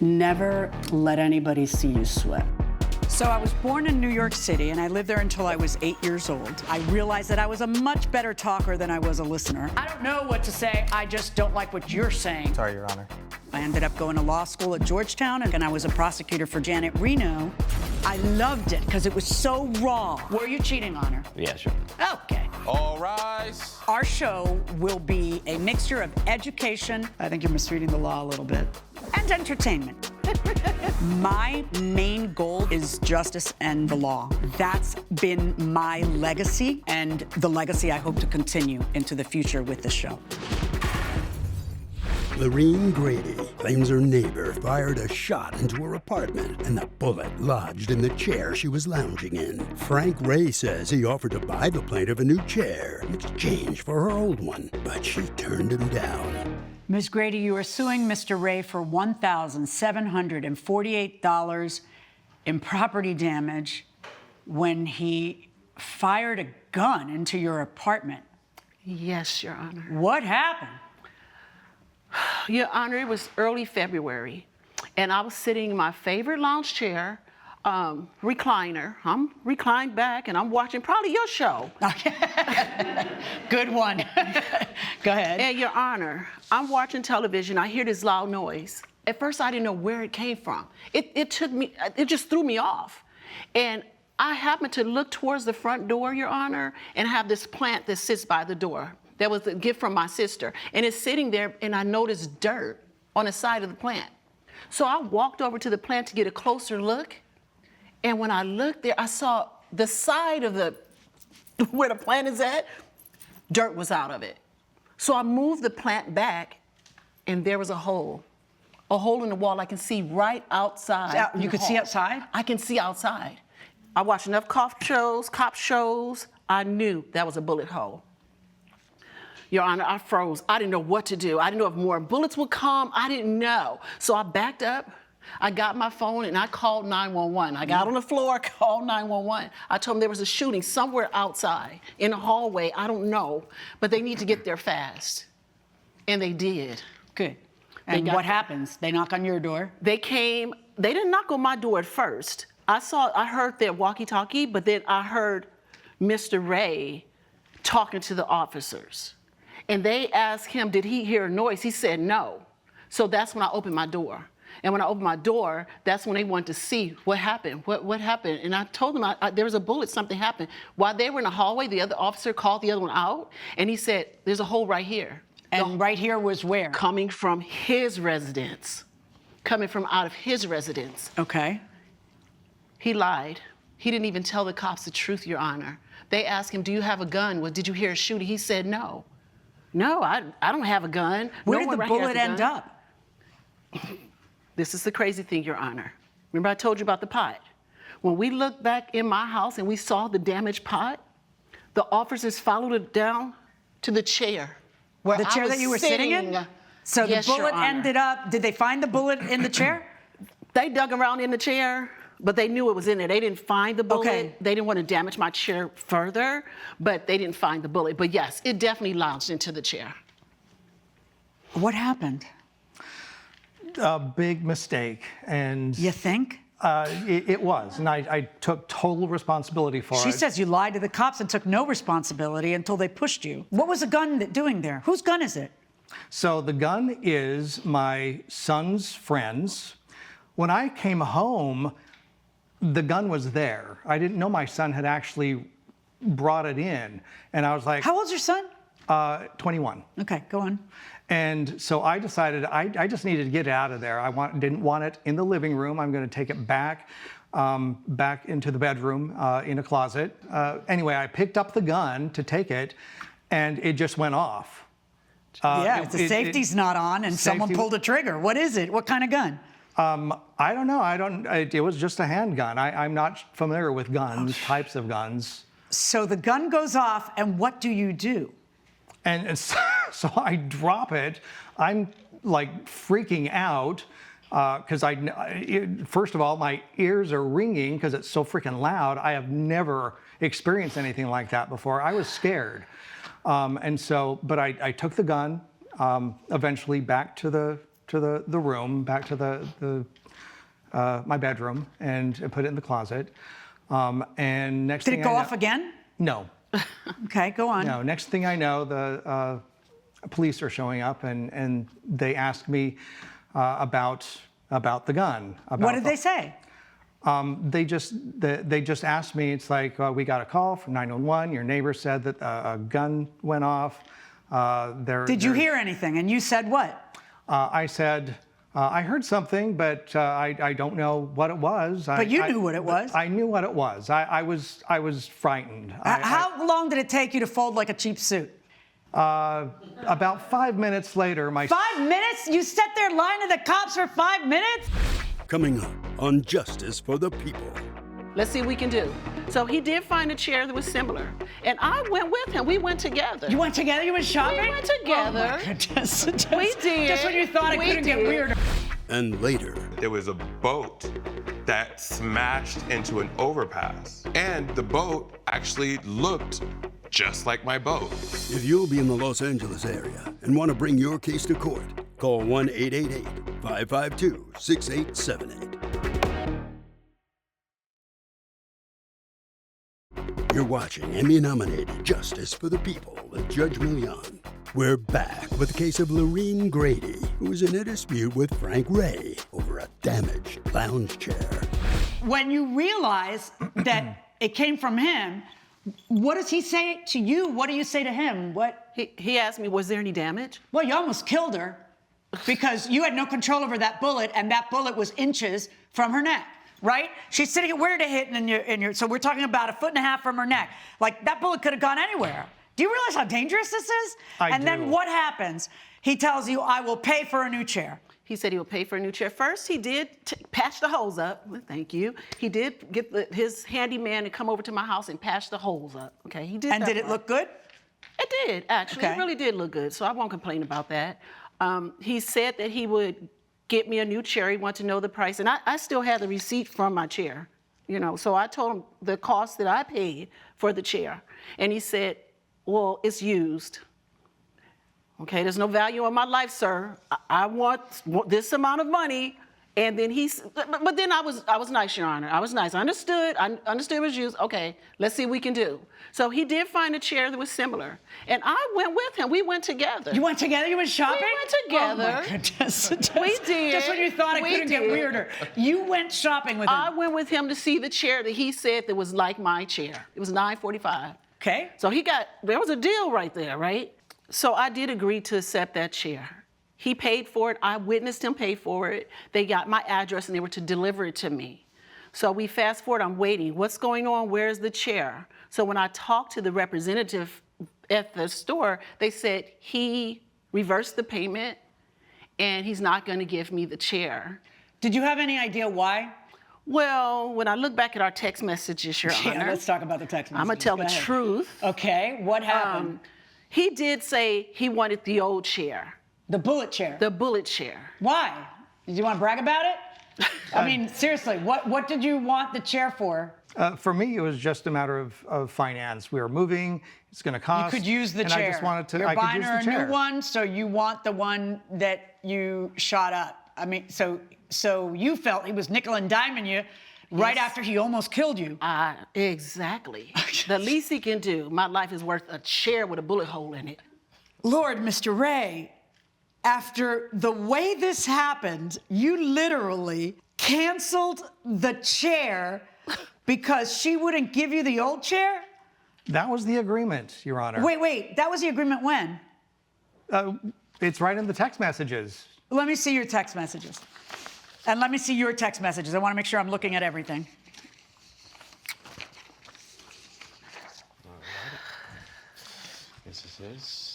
Never let anybody see you sweat. So I was born in New York City, and I lived there until I was 8 years old. I realized that I was a much better talker than I was a listener. I don't know what to say, I just don't like what you're saying. Sorry, Your Honor. I ended up going to law school at Georgetown, and I was a prosecutor for Janet Reno. I loved it because it was so raw. Were you cheating on her? Yeah, sure. Okay. All rise. Our show will be a mixture of education, I think you're misreading the law a little bit, and entertainment. My main goal is justice and the law. That's been my legacy, and the legacy I hope to continue into the future with the show. Lorene Grady claims her neighbor fired a shot into her apartment and the bullet lodged in the chair she was lounging in. Frank Ray says he offered to buy the plaintiff a new chair in exchange for her old one, but she turned him down. Ms. Grady, you are suing Mr. Ray for $1,748 in property damage when he fired a gun into your apartment. Yes, Your Honor. What happened? Your Honor, it was early February, and I was sitting in my favorite lounge chair, recliner. I'm reclined back, and I'm watching probably your show. Good one. Go ahead. And Your Honor, I'm watching television. I hear this loud noise. At first, I didn't know where it came from. It just threw me off. And I happened to look towards the front door, Your Honor, and have this plant that sits by the door. That was a gift from my sister. And it's sitting there, and I noticed dirt on the side of the plant. So I walked over to the plant to get a closer look. And when I looked there, I saw the side of where the plant is at, dirt was out of it. So I moved the plant back, and there was a hole in the wall I can see right outside. You could see outside? I can see outside. I watched enough cop shows. I knew that was a bullet hole. Your Honor, I froze. I didn't know what to do. I didn't know if more bullets would come. I didn't know. So I backed up. I got my phone and I called 911. I got on the floor, called 911. I told them there was a shooting somewhere outside in the hallway. I don't know, but they need to get there fast. And they did. Good. And what happens? They knock on your door? They came. They didn't knock on my door at first. I heard their walkie-talkie, but then I heard Mr. Ray talking to the officers. And they asked him, did he hear a noise? He said no. So that's when I opened my door. And when I opened my door, that's when they wanted to see what happened. What happened? And I told them there was a bullet, something happened. While they were in the hallway, the other officer called the other one out, and he said, there's a hole right here. And right here was where? Coming from his residence. Coming from out of his residence. Okay. He lied. He didn't even tell the cops the truth, Your Honor. They asked him, do you have a gun? Well, did you hear a shooting? He said no. No, I don't have a gun. Where did the bullet end up? This is the crazy thing, Your Honor. Remember I told you about the pot? When we looked back in my house and we saw the damaged pot, the officers followed it down to the chair. The chair that you were sitting in? So yes, the bullet Your Honor. ended up, did they find the bullet in the chair? They dug around in the chair, but they knew it was in there. They didn't find the bullet. Okay. They didn't want to damage my chair further, but they didn't find the bullet. But yes, it definitely lodged into the chair. What happened? A big mistake, and You think? it was, and I took total responsibility for it. She says you lied to the cops and took no responsibility until they pushed you. What was the gun doing there? Whose gun is it? So the gun is my son's friend's. When I came home, the gun was there. I didn't know my son had actually brought it in, and I was like, How old's your son? 21. Okay, go on. And so I decided I just needed to get it out of there. Didn't want it in the living room. I'm going to take it back into the bedroom in a closet. Anyway, I picked up the gun to take it, and it just went off. The safety's not on, and someone pulled a trigger. What is it? What kind of gun? I don't know. It was just a handgun. I'm not familiar with guns, types of guns. So the gun goes off, and what do you do? And so I drop it. I'm like freaking out because first of all, my ears are ringing because it's so freaking loud. I have never experienced anything like that before. I was scared. But I took the gun eventually back to the the room, back to my bedroom, and put it in the closet. And next Did thing it go I know, off again? No. Okay, go on. No. Next thing I know, the police are showing up, and they ask me about the gun. What did they say? They just asked me. It's like, we got a call from 911. Your neighbor said that a gun went off. Did you hear anything? And you said what? I said, I heard something, but I don't know what it was. But you knew what it was. I knew what it was. I was frightened. How long did it take you to fold like a cheap suit? About 5 minutes later, 5 minutes? You sat there lying to the cops for 5 minutes? Coming up on Justice for the People. Let's see what we can do. So he did find a chair that was similar, and I went with him. We went together. You went together? You went shopping? We went together. Oh my goodness. We did. Just when you thought it couldn't get weirder. And later, there was a boat that smashed into an overpass, and the boat actually looked just like my boat. if you'll be in the Los Angeles area and want to bring your case to court, call 1-888-552-6878. You're watching Emmy-nominated Justice for the People with Judge Milian. We're back with the case of Lorene Grady, who was in a dispute with Frank Ray over a damaged lounge chair. When you realize that it came from him, what does he say to you? What do you say to him? What? He asked me, was there any damage? Well, you almost killed her because you had no control over that bullet, and that bullet was inches from her neck, right? She's sitting at where did it hit in your, so we're talking about 1.5 feet from her neck. Like, that bullet could have gone anywhere. Do you realize how dangerous this is? I do. Then what happens? He tells you, I will pay for a new chair. He said he would pay for a new chair. First, he did patch the holes up. Well, thank you. He did get his handyman to come over to my house and patch the holes up. Okay, he did. And did it look good? It did, actually. Okay. It really did look good, so I won't complain about that. He said that he would get me a new chair. He wanted to know the price, and I still had the receipt from my chair, you know. So I told him the cost that I paid for the chair, and he said, well, it's used. Okay, there's no value in my life, sir. I want this amount of money. And then but then I was nice, Your Honor. I was nice. I understood it was used. Okay, let's see what we can do. So he did find a chair that was similar. And I went with him. We went together. You went together? You went shopping? We went together. Oh my goodness. We did. Just when you thought it couldn't get weirder. You went shopping with him. I went with him to see the chair that he said that was like my chair. It was $945. Okay. So there was a deal right there, right? So I did agree to accept that chair. He paid for it. I witnessed him pay for it. They got my address and they were to deliver it to me. So we fast forward, I'm waiting. What's going on? Where's the chair? So when I talked to the representative at the store, they said he reversed the payment and he's not going to give me the chair. Did you have any idea why? Well, when I look back at our text messages, Your Honor. Let's talk about the text messages. I'm going to tell the truth. Okay, what happened? He did say he wanted the old chair. The bullet chair. The bullet chair. Why? Did you want to brag about it? I mean, seriously, what did you want the chair for? For me, it was just a matter of finance. We were moving. It's going to cost. You could use the chair. I just wanted to. You're I could buying use her the a chair. new one, so you want the one that you shot up. I mean, so you felt he was nickel and diming you right after he almost killed you. Exactly. The least he can do. My life is worth a chair with a bullet hole in it. Lord, Mr. Ray, after the way this happened, you literally canceled the chair because she wouldn't give you the old chair? That was the agreement, Your Honor. Wait, that was the agreement when? It's right in the text messages. Let me see your text messages. And let me see your text messages. I want to make sure I'm looking at everything. Yes, this is.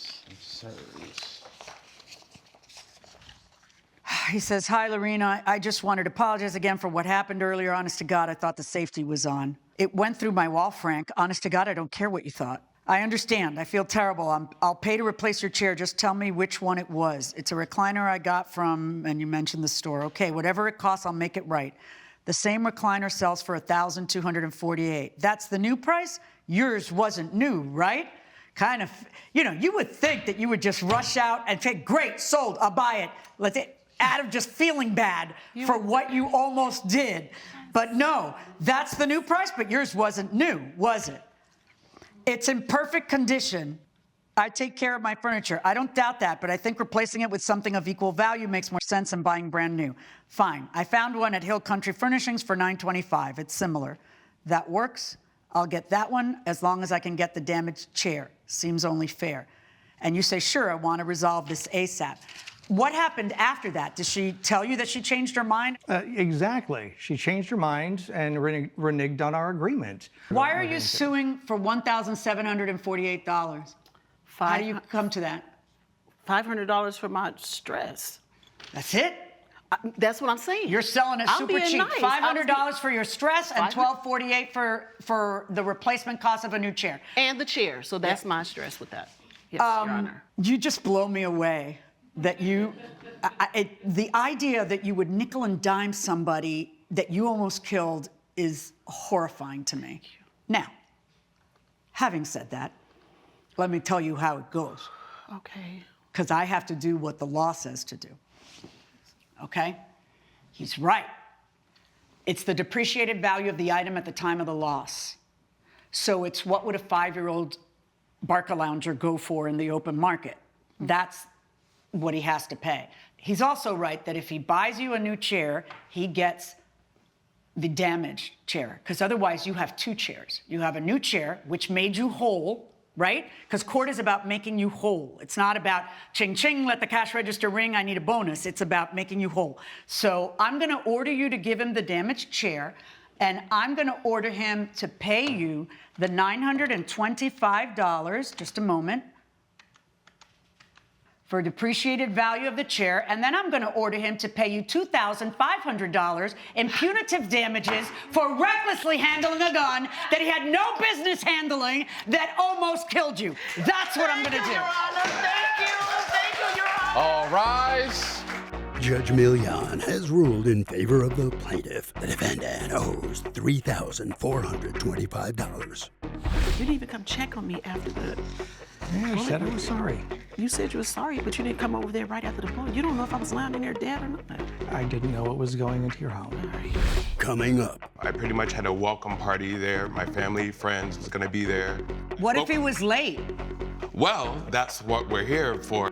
He says, hi, Lorena. I just wanted to apologize again for what happened earlier. Honest to God, I thought the safety was on. It went through my wall, Frank. Honest to God, I don't care what you thought. I understand. I feel terrible. I'll pay to replace your chair. Just tell me which one it was. It's a recliner I got from, and you mentioned the store. Okay, whatever it costs, I'll make it right. The same recliner sells for $1,248. That's the new price? Yours wasn't new, right? Kind of, you would think that you would just rush out and say, great, sold, I'll buy it. out of just feeling bad for what you almost did. But no, that's the new price, but yours wasn't new, was it? It's in perfect condition. I take care of my furniture. I don't doubt that, but I think replacing it with something of equal value makes more sense than buying brand new. Fine. I found one at Hill Country Furnishings for $9.25. It's similar. That works. I'll get that one as long as I can get the damaged chair. Seems only fair. And you say, sure, I want to resolve this ASAP. What happened after that? Did she tell you that she changed her mind? Exactly. She changed her mind and reneged on our agreement. Why are you suing for $1,748? How do you come to that? $500 for my stress. That's it? That's what I'm saying. You're selling it I'm super being cheap. nice. $500 for your stress and $1,248 for the replacement cost of a new chair. And the chair. So that's my stress with that. Yes, Your Honor. You just blow me away that you, the idea that you would nickel and dime somebody that you almost killed is horrifying to me. Now, having said that, let me tell you how it goes. Okay. Because I have to do what the law says to do. Okay? He's right. It's the depreciated value of the item at the time of the loss. So it's what would a 5-year-old Barca lounger go for in the open market? That's what he has to pay. He's also right that if he buys you a new chair, he gets the damaged chair, because otherwise you have 2 chairs. You have a new chair, which made you whole, right? Because court is about making you whole. It's not about ching ching, let the cash register ring, I need a bonus. It's about making you whole. So I'm gonna order you to give him the damaged chair, and I'm gonna order him to pay you the $925, just a moment, for depreciated value of the chair, and then I'm gonna order him to pay you $2,500 in punitive damages for recklessly handling a gun that he had no business handling that almost killed you. That's what I'm gonna do. Your Honor. Thank you. Thank you, Your Honor. All rise. Judge Milian has ruled in favor of the plaintiff. The defendant owes $3,425. You didn't even come check on me after the... Yeah, I said I was sorry. You said you were sorry, but you didn't come over there right after the bullet. You don't know if I was lying in there dead or not. I didn't know what was going into your home. All right. Coming up, I pretty much had a welcome party there. My family, friends was gonna be there. What if he was late? Well, that's what we're here for.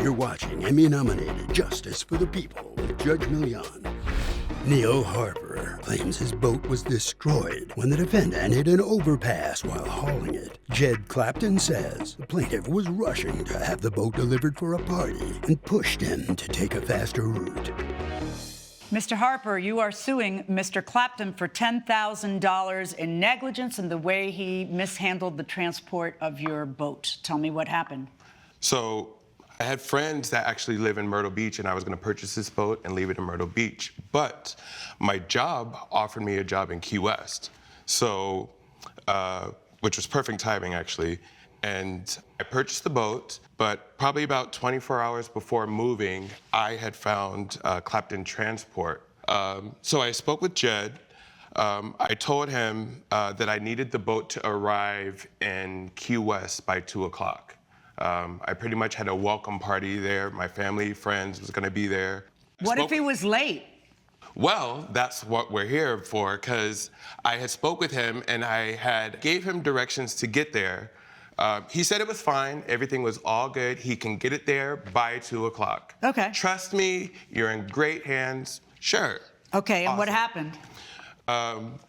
you're watching Emmy-nominated Justice for the People with Judge Milian. Neil Harper claims his boat was destroyed when the defendant hit an overpass while hauling it. Jed Clapton says the plaintiff was rushing to have the boat delivered for a party and pushed him to take a faster route. Mr. Harper, you are suing Mr. Clapton for $10,000 in negligence in the way he mishandled the transport of your boat. Tell me what happened. So I had friends that actually live in Myrtle Beach, and I was going to purchase this boat and leave it in Myrtle Beach. But my job offered me a job in Key West, so which was perfect timing, actually. And I purchased the boat, but probably about 24 hours before moving, I had found Clapton Transport. So I spoke with Jed. I told him that I needed the boat to arrive in Key West by 2 o'clock. I pretty much had a welcome party there. My family, friends was gonna be there. What if he was late? Well, that's what we're here for, because I had spoke with him and I had gave him directions to get there. He said it was fine, everything was all good. He can get it there by 2 o'clock. Okay. Trust me, you're in great hands. Sure. Okay, and what Awesome. happened?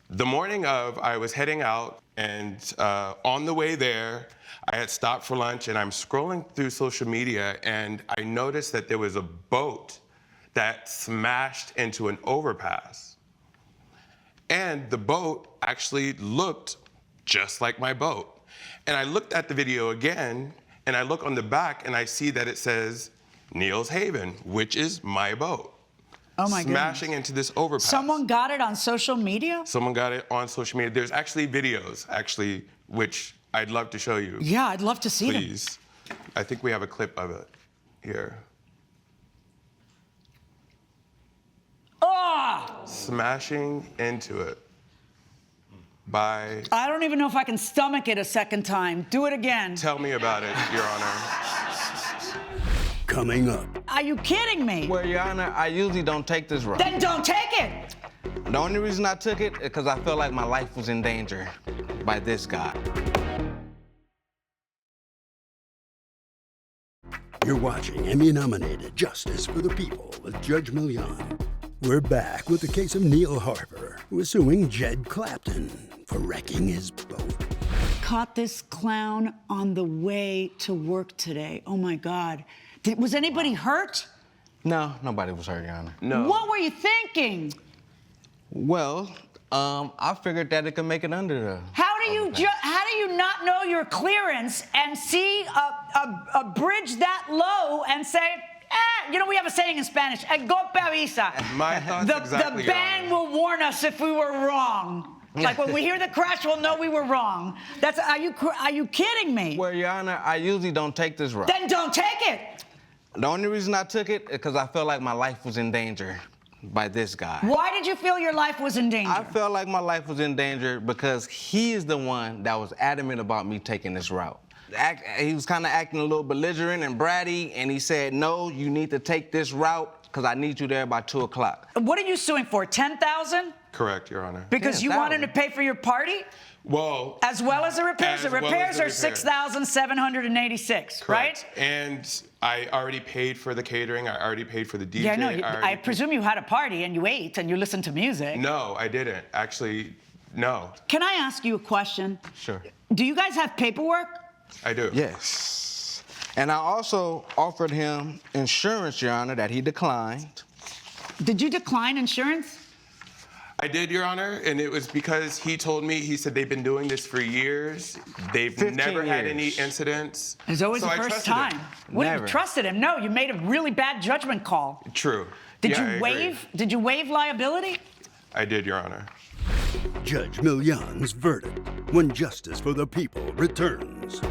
The morning of, I was heading out, and on the way there, I had stopped for lunch, and I'm scrolling through social media, and I noticed that there was a boat that smashed into an overpass. And the boat actually looked just like my boat. And I looked at the video again, and I look on the back, and I see that it says Neil's Haven, which is my boat. Oh my goodness. Smashing into this overpass. Someone got it on social media? Someone got it on social media. There's actually videos, which I'd love to show you. Yeah, I'd love to see them. Please. I think we have a clip of it here. Ah! Smashing into it. by... I don't even know if I can stomach it a second time. Do it again. Tell me about it, Your Honor. Coming up, Are you kidding me? Well, Your Honor, I usually don't take this route. Then don't take it. The only reason I took it is because I felt like my life was in danger by this guy. you're watching Emmy-nominated Justice for the People with Judge Milian. We're back with the case of Neil Harper, who is suing Jed Clapton for wrecking his boat. Caught this clown on the way to work today. Oh my God. Was anybody hurt? No, nobody was hurt, Your Honor. No. What were you thinking? Well, I figured that it could make it under the... How do you not know your clearance and see a bridge that low and say, we have a saying in Spanish, golpe avisa. My thoughts exactly, The Your band Honor. will warn us if we were wrong. Like when we hear the crash, we'll know we were wrong. Are you kidding me? Well, Your Honor, I usually don't take this route. Then don't take it. The only reason I took it is because I felt like my life was in danger by this guy. Why did you feel your life was in danger? I felt like my life was in danger because he is the one that was adamant about me taking this route. He was kind of acting a little belligerent and bratty, and he said, no, you need to take this route because I need you there by 2 o'clock. What are you suing for, $10,000? Correct, Your Honor. Because you want him to pay for your party? Well, As well as the repairs. The As well as repairs the are repairs. $6,786, right? correct. And I already paid for the catering. I already paid for the DJ. Yeah, I know. already I paid- presume you had a party and you ate and you listened to music. No, I didn't. Actually, no. Can I ask you a question? Sure. Do you guys have paperwork? I do. Yes. And I also offered him insurance, Your Honor, that he declined. Did you decline insurance? I did, Your Honor, and it was because he told me, he said they've been doing this for years. They've 15 never had any years. incidents. It's always So the I first trusted time. him. What, you Never. trusted him? No, you made a really bad judgment call. True. Did Yeah, I you agree. waive? Did you waive liability? I did, Your Honor. Judge Milian's verdict when Justice for the People returns.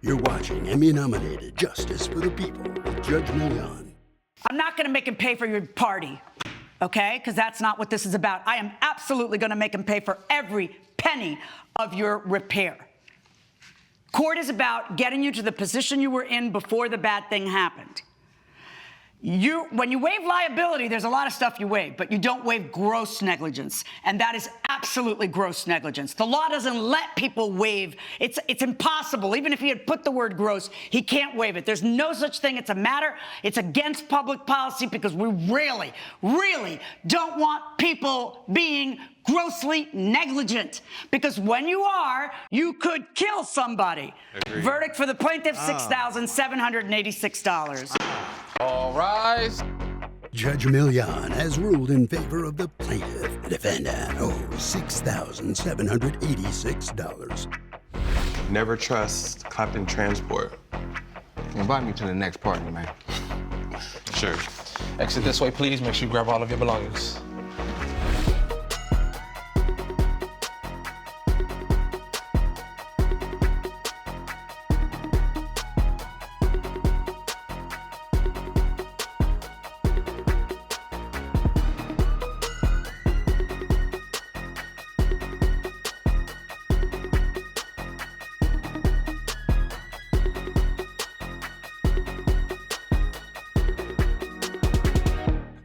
You're watching Emmy-nominated Justice for the People with Judge Milian. I'm not going to make him pay for your party, okay? Because that's not what this is about. I am absolutely going to make him pay for every penny of your repair. Court is about getting you to the position you were in before the bad thing happened. When you waive liability, there's a lot of stuff you waive, but you don't waive gross negligence, and that is absolutely gross negligence. The law doesn't let people waive. It's impossible. Even if he had put the word gross, he can't waive it. There's no such thing. It's a matter. It's against public policy because we really, really don't want people being grossly negligent. Because when you are, you could kill somebody. Agreed. Verdict for the plaintiff, $6,786. All rise. Judge Milian has ruled in favor of the plaintiff. The defendant owes $6,786. Never trust Clapton Transport. Invite me to the next party, man. Sure. Exit this way, please. Make sure you grab all of your belongings.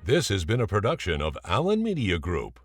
This has been a production of Allen Media Group.